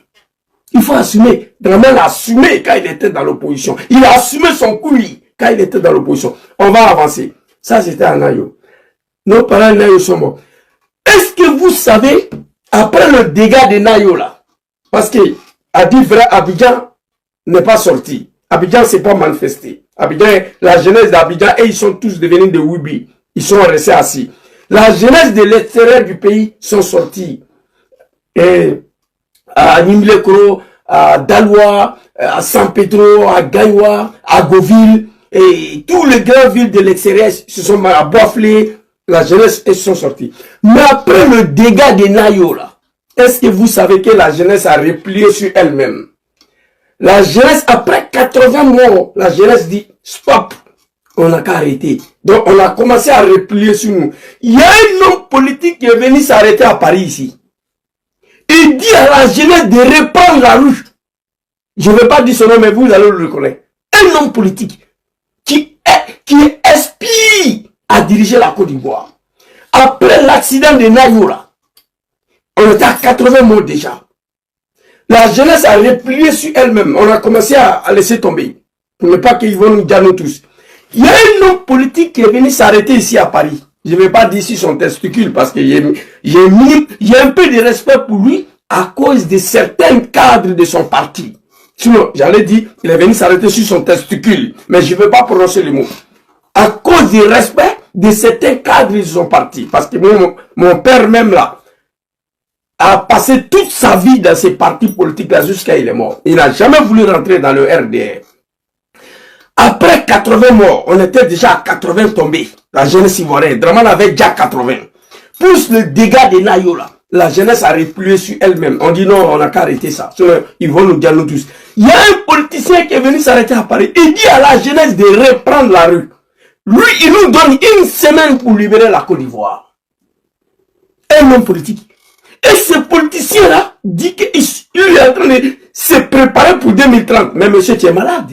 Il faut assumer. Draman a assumé quand il était dans l'opposition. Il a assumé son coup quand il était dans l'opposition. On va avancer. Ça, c'était à Nayo. Nos parents Nayo sont morts. Est-ce que vous savez, après le dégât de Nayo là, parce que, à dire vrai, Abidjan n'est pas sorti. Abidjan s'est pas manifesté. Abidjan, la jeunesse d'Abidjan, et ils sont tous devenus des Wibi. Ils sont restés assis. La jeunesse de l'extérieur du pays sont sortis. Et à Nimlekro, à Daloa, à San Pedro, à Gaïwa, à Goville, et tous les grandes villes de l'extérieur se sont à Boiflé, la jeunesse ils sont sortis. Mais après le dégât des Nayo là, est-ce que vous savez que la jeunesse a replié sur elle-même? La jeunesse, après 80 morts, la jeunesse dit stop, on n'a qu'à arrêter. Donc on a commencé à replier sur nous. Il y a un homme politique qui est venu s'arrêter à Paris ici. Il dit à la jeunesse de reprendre la rue. Je ne vais pas dire son nom, mais vous allez le reconnaître. Un homme politique qui aspire à diriger la Côte d'Ivoire. Après l'accident de Nayoura, on était à 80 morts déjà. La jeunesse a replié sur elle-même. On a commencé à laisser tomber. Pour ne pas qu'ils vont nous dire nous tous. Il y a un homme politique qui est venu s'arrêter ici à Paris. Je ne vais pas dire ici son testicule parce qu'il y a un peu de respect pour lui à cause de certains cadres de son parti. Sinon, j'allais dire, il est venu s'arrêter sur son testicule. Mais je ne vais pas prononcer les mots. À cause du respect de certains cadres de son parti. Parce que mon père même là, a passé toute sa vie dans ces partis politiques-là jusqu'à il est mort. Il n'a jamais voulu rentrer dans le RDR. Après 80 morts, on était déjà à 80 tombés. La jeunesse ivoirienne, Draman avait déjà 80. Plus le dégât de Nayo là, la jeunesse a replié sur elle-même. On dit non, on n'a qu'à arrêter ça. Ils vont nous dire nous tous. Il y a un politicien qui est venu s'arrêter à Paris. Il dit à la jeunesse de reprendre la rue. Lui, il nous donne une semaine pour libérer la Côte d'Ivoire. Un homme politique. Et ce politicien-là dit qu'il est en train de se préparer pour 2030. Mais monsieur, tu es malade.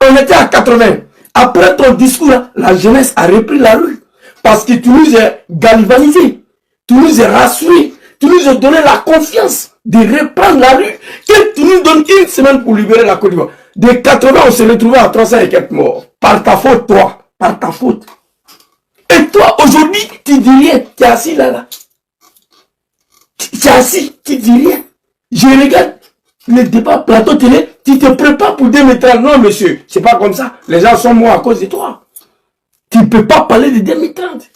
On était à 80. Après ton discours, là, la jeunesse a repris la rue. Parce que tu nous as galvanisés. Tu nous as rassurés. Tu nous as donné la confiance de reprendre la rue. Que tu nous donnes une semaine pour libérer la Côte d'Ivoire. De 80, on s'est retrouvé à 300 et quelques morts. Par ta faute, toi. Par ta faute. Et toi, aujourd'hui, tu dis rien. Tu es assis là. Tu es assis, tu dis rien. Je regarde le débat plateau télé, tu te prépares pour 2030. Non, monsieur, c'est pas comme ça. Les gens sont morts à cause de toi. Tu ne peux pas parler de 2030.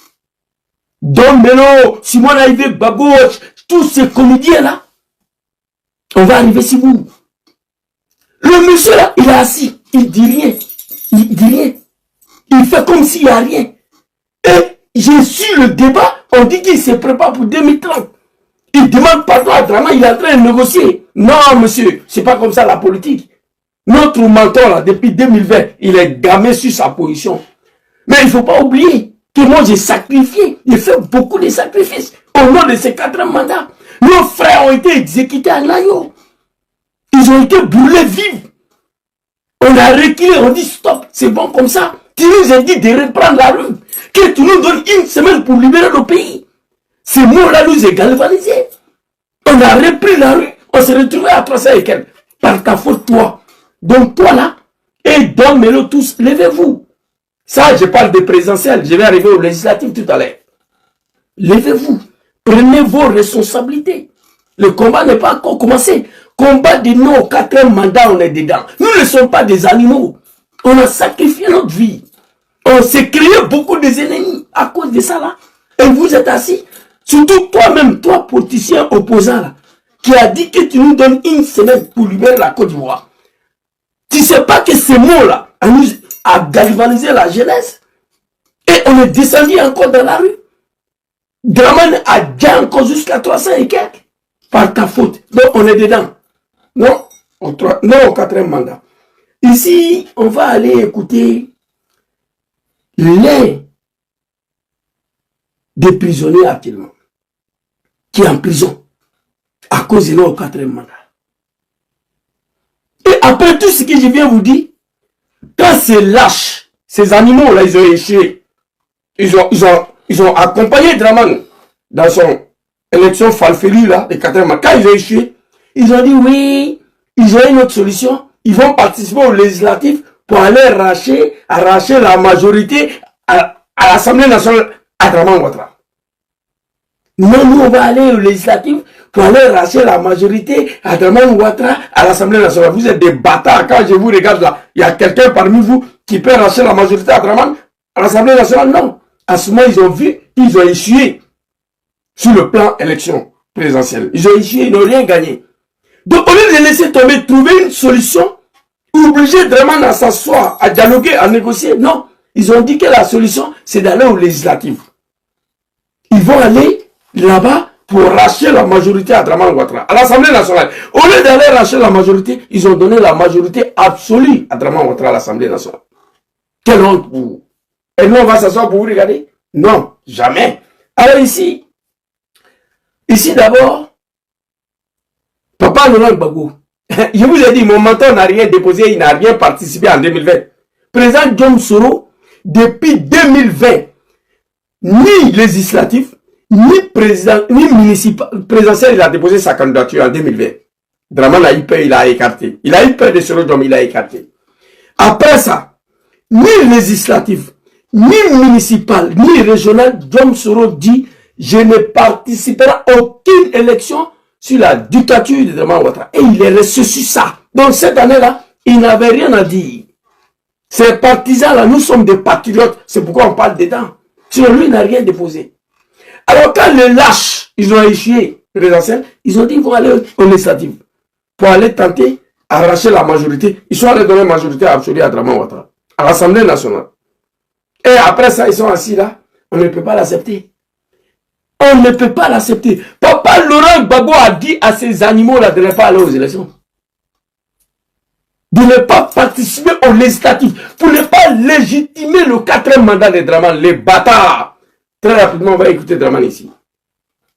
Don Melo, Simon Arrivé, Babouche, tous ces comédiens-là, on va arriver sur vous. Le monsieur là, il est assis, il dit rien. Il dit rien. Il fait comme s'il n'y a rien. Et j'ai su le débat, on dit qu'il se prépare pour 2030. Il demande pardon à Draman, il est en train de négocier. Non, monsieur, c'est pas comme ça la politique. Notre mentor, là, depuis 2020, il est gamé sur sa position. Mais il ne faut pas oublier que moi, j'ai sacrifié. J'ai fait beaucoup de sacrifices au nom de ces 4 mandats. Nos frères ont été exécutés à Nayo. Ils ont été brûlés vifs. On a reculé, on dit stop, c'est bon comme ça. Tu nous as dit de reprendre la rue. Que tu nous donnes une semaine pour libérer le pays. Ces mots-là nous ont galvanisés. On a repris la rue. On s'est retrouvé à 300 et quelques. Par ta faute, toi. Donc, toi là, et Don Melo tous, levez-vous. Ça, je parle des présidentielles. Je vais arriver aux législatives tout à l'heure. Levez-vous. Prenez vos responsabilités. Le combat n'est pas encore commencé. Combat de nos 4 mandats, on est dedans. Nous ne sommes pas des animaux. On a sacrifié notre vie. On s'est créé beaucoup d'ennemis à cause de ça là. Et vous êtes assis. Surtout toi-même, toi politicien opposant là, qui a dit que tu nous donnes une semaine pour libérer la Côte d'Ivoire. Tu ne sais pas que ces mots-là a galvanisé la jeunesse. Et on est descendu encore dans la rue. Draman a déjà encore jusqu'à 300 et quelques. Par ta faute. Donc on est dedans. Non, au 4e mandat. Ici, on va aller écouter l'un des prisonniers actuellement, qui est en prison, à cause de leur 4e mandat. Et après tout ce que je viens vous dire, quand c'est lâche, ces animaux-là, ils ont échoué. Ils ont accompagné Draman dans son élection falférue, là, de 4e mandat. Quand ils ont échoué, ils ont dit oui, ils ont une autre solution. Ils vont participer au législatif pour aller arracher la majorité à l'Assemblée nationale à Draman Ouattara. Non, nous, on va aller au législatif pour aller arracher la majorité à Draman Ouattara à l'Assemblée nationale. Vous êtes des bâtards. Quand je vous regarde là, il y a quelqu'un parmi vous qui peut arracher la majorité à Draman à l'Assemblée nationale. Non. À ce moment, ils ont vu qu'ils ont échoué sur le plan élection présidentielle. Ils ont échoué, ils n'ont rien gagné. Donc, au lieu de laisser tomber, trouver une solution, obliger vraiment à s'asseoir, à dialoguer, à négocier, non. Ils ont dit que la solution, c'est d'aller aux législatives. Ils vont aller là-bas pour racheter la majorité à Dramane Ouattara, à l'Assemblée nationale. Au lieu d'aller racheter la majorité, ils ont donné la majorité absolue à Dramane Ouattara à l'Assemblée nationale. Quelle honte pour vous. Et nous, on va s'asseoir pour vous regarder? Non, jamais. Alors ici d'abord, Papa Laurent Gbagbo, je vous ai dit, mon mentor n'a rien déposé, il n'a rien participé en 2020. Président John Soro, depuis 2020, ni législatif, ni présidentiel, il a déposé sa candidature en 2020. Dramane a eu peur, il a écarté. Il a eu peur de Soro, donc il a écarté. Après ça, ni législatif, ni municipal, ni régional, John Soro dit, je ne participerai à aucune élection sur la dictature de Dramane Ouattara. Et il est resté sur ça. Donc cette année-là, il n'avait rien à dire. Ces partisans-là, nous sommes des patriotes. C'est pourquoi on parle dedans. Sinon, lui, il n'a rien déposé. Alors, quand les lâches, ils ont échoué présidentiel, ils ont dit qu'ils vont aller aux législatives pour aller tenter d'arracher la majorité. Ils sont allés donner la majorité absolue à Dramane Ouattara, à l'Assemblée nationale. Et après ça, ils sont assis là. On ne peut pas l'accepter. On ne peut pas l'accepter. Papa Laurent Gbagbo a dit à ces animaux-là de ne pas aller aux élections. De ne pas participer aux législatives. Pour ne pas légitimer le 4e mandat de Dramane. Les bâtards. Très rapidement, on va écouter Dramane ici.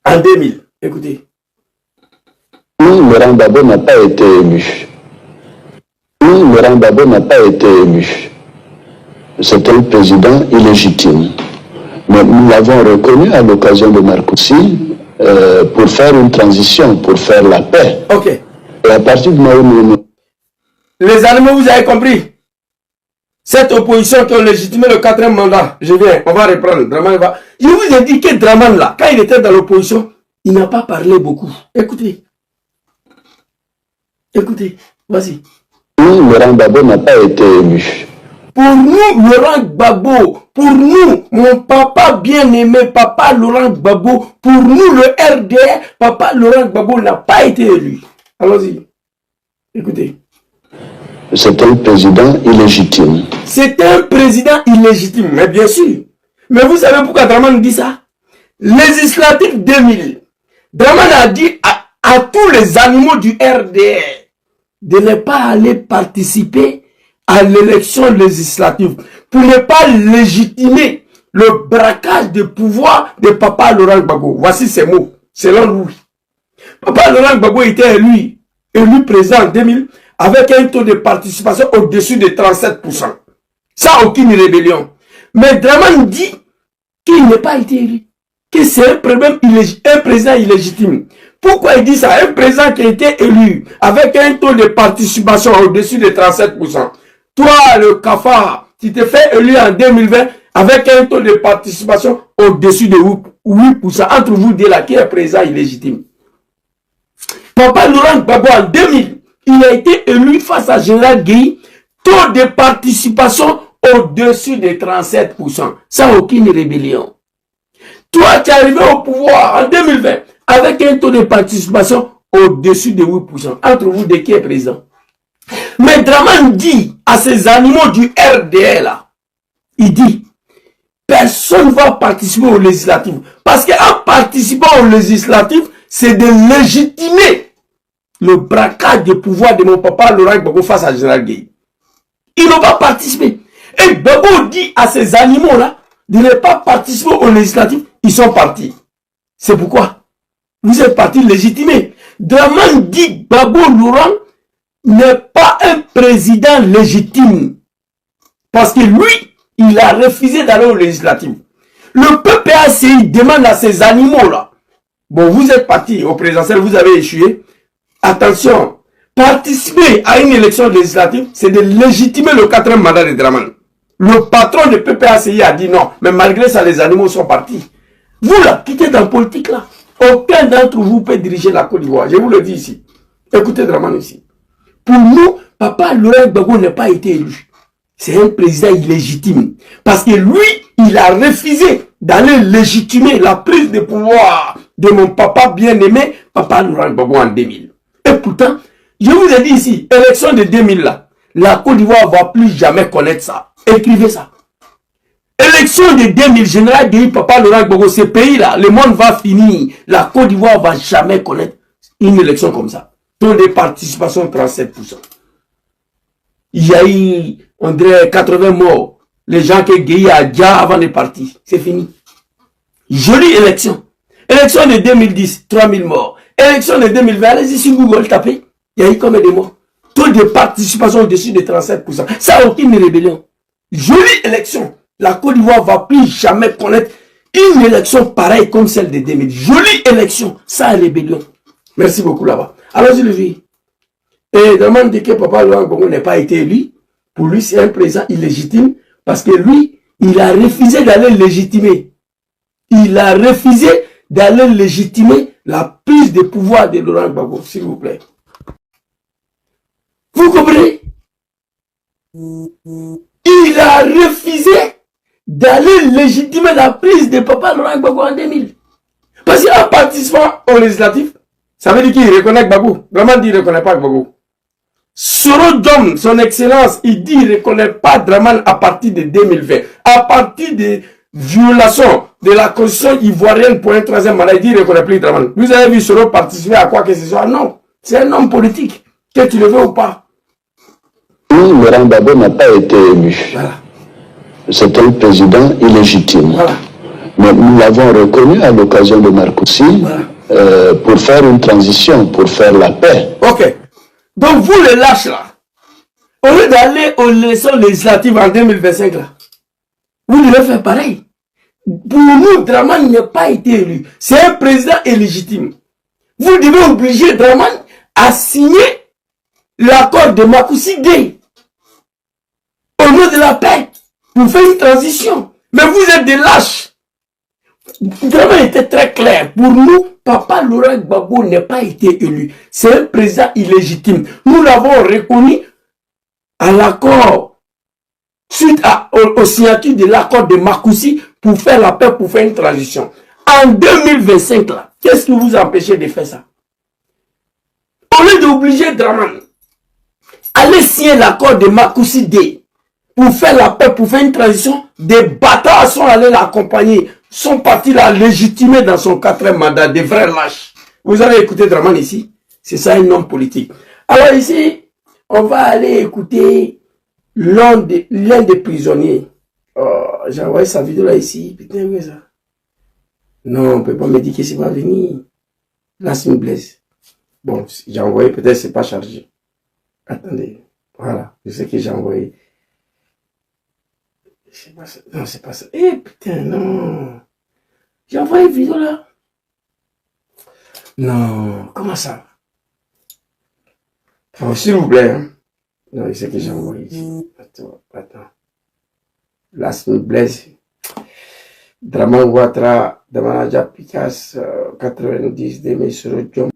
En 2000. Écoutez. Oui, Laurent Gbagbo n'a pas été élu. Oui, Laurent Gbagbo n'a pas été élu. C'est un président illégitime. Mais nous l'avons reconnu à l'occasion de Marcoussi pour faire une transition, pour faire la paix. Ok. Et à partir du moment où les animaux, vous avez compris. Cette opposition qui a légitimé le 4e mandat, je viens, on va reprendre. Dramane va. Je vous ai dit que Dramane là, quand il était dans l'opposition, il n'a pas parlé beaucoup. Écoutez. Écoutez, vas-y. Oui, Laurent Gbagbo n'a pas été élu. Pour nous, Laurent Gbagbo, pour nous, mon papa bien-aimé, papa Laurent Gbagbo, pour nous, le RDR, papa Laurent Gbagbo n'a pas été élu. Allons-y. Écoutez. C'est un président illégitime. C'est un président illégitime, mais bien sûr. Mais vous savez pourquoi Dramane dit ça? Législatif 2000. Dramane a dit à tous les animaux du RDR de ne pas aller participer à l'élection législative pour ne pas légitimer le braquage de pouvoir de Papa Laurent Gbagbo. Voici ses mots, selon lui. Papa Laurent Gbagbo était élu président en 2000 avec un taux de participation au-dessus de 37%. Sans aucune rébellion. Mais Dramane dit qu'il n'est pas été élu. Que c'est un président illégitime. Pourquoi il dit ça? Un président qui a été élu avec un taux de participation au-dessus de 37%. Toi, le cafard, tu t'es fait élu en 2020 avec un taux de participation au-dessus de 8%. Entre vous deux là, qui est président illégitime? Papa Laurent Gbagbo en 2000, il a été élu face à Général Guèye, taux de participation au-dessus de 37%, sans aucune rébellion. Toi, tu es arrivé au pouvoir en 2020 avec un taux de participation au-dessus de 8%. Entre vous deux, qui est président? Mais Dramane dit à ces animaux du RDR là, il dit, personne ne va participer aux législatives. Parce qu'en participant aux législatives, c'est de légitimer le braquage de pouvoir de mon papa Laurent Gbagbo face à Général Guèye. Ils n'ont pas participé. Et Gbagbo dit à ces animaux là, de ne pas participer aux législatives, ils sont partis. C'est pourquoi vous êtes partis légitimés. Dramane dit Gbagbo Laurent n'est pas un président légitime. Parce que lui, il a refusé d'aller aux législatives. Le PPACI demande à ces animaux-là. Bon, vous êtes partis au présidentiel, vous avez échoué. Attention, participer à une élection législative, c'est de légitimer le 4e mandat de Dramane. Le patron de PPACI a dit non, mais malgré ça, les animaux sont partis. Vous là, qui êtes en politique là, aucun d'entre vous peut diriger la Côte d'Ivoire. Je vous le dis ici. Écoutez Dramane ici. Pour nous, Papa Laurent Gbagbo n'a pas été élu. C'est un président illégitime. Parce que lui, il a refusé d'aller légitimer la prise de pouvoir de mon papa bien-aimé, Papa Laurent Gbagbo en 2000. Et pourtant, je vous ai dit ici, élection de 2000 là, la Côte d'Ivoire ne va plus jamais connaître ça. Écrivez ça. Élection de 2000, général de Papa Laurent Gbagbo, ce pays-là, le monde va finir. La Côte d'Ivoire ne va jamais connaître une élection comme ça. Taux de participation 37%. Il y a eu, on dirait, 80 morts. Les gens qui guéri à Dia avant de partir. C'est fini. Jolie élection. Élection de 2010, 3000 morts. Élection de 2020, allez-y sur Google, tapez. Il y a eu combien de morts? Taux de participation au-dessus de 37%. Ça n'a aucune rébellion. Jolie élection. La Côte d'Ivoire ne va plus jamais connaître une élection pareille comme celle de 2000. Jolie élection. Ça a rébellion. Merci beaucoup là-bas. Alors, je le vis. Et demande que Papa Laurent Gbagbo n'ait pas été élu. Pour lui, c'est un président illégitime. Parce que lui, il a refusé d'aller légitimer. Il a refusé d'aller légitimer la prise de pouvoir de Laurent Gbagbo, s'il vous plaît. Vous comprenez? Il a refusé d'aller légitimer la prise de Papa Laurent Gbagbo en 2000. Parce qu'en participant au législatif, ça veut dire qu'il reconnaît Gbagbo. Vraiment, il ne reconnaît pas Gbagbo. Soro Dom, son excellence, il dit qu'il ne reconnaît pas Draman à partir de 2020. À partir des violations de la constitution ivoirienne pour un troisième mandat, il dit qu'il ne reconnaît plus Draman. Vous avez vu Soro participer à quoi que ce soit? Non. C'est un homme politique. Que tu le veux ou pas. Laurent Gbagbo n'a pas été élu. Voilà. C'est un président illégitime. Voilà. Mais nous l'avons reconnu à l'occasion de Marcoussi pour faire une transition, pour faire la paix. Ok. Donc vous les lâches là, au lieu d'aller aux élections législatives en 2025 là, vous devez faire pareil. Pour nous, Draman n'a pas été élu. C'est un président illégitime. Vous devez obliger Draman à signer l'accord de Marcoussi Day au nom de la paix pour faire une transition. Mais vous êtes des lâches. Draman était très clair. Pour nous, Papa Laurent Gbagbo n'a pas été élu. C'est un président illégitime. Nous l'avons reconnu à l'accord, suite aux signatures de l'accord de Marcoussi pour faire la paix, pour faire une transition. En 2025, là, qu'est-ce qui vous empêche de faire ça? Au lieu d'obliger Draman à aller signer l'accord de Marcoussi Day pour faire la paix, pour faire une transition, des bâtards sont allés l'accompagner. Son parti l'a légitimé dans son 4e mandat, des vrais lâches. Vous avez écouté Draman ici? C'est ça un homme politique. Alors ici, on va aller écouter l'un des prisonniers. Oh, j'ai envoyé sa vidéo là ici. Putain, où est ça? Non, on peut pas me dire que c'est pas venir. Là, c'est une blesse. Bon, j'ai envoyé, peut-être c'est pas chargé. Attendez. Voilà, je sais que j'ai envoyé. Pas ça. Non, c'est pas ça. Eh putain, non. J'ai envoyé une vidéo là. Non, comment ça? Oh, s'il vous plaît. Hein? Non, je sais que j'ai envoyé ici. Attends. Là, c'est une blesse. Draman Ouattara, Damanaja Picasso, 90, Demi Soro Diom.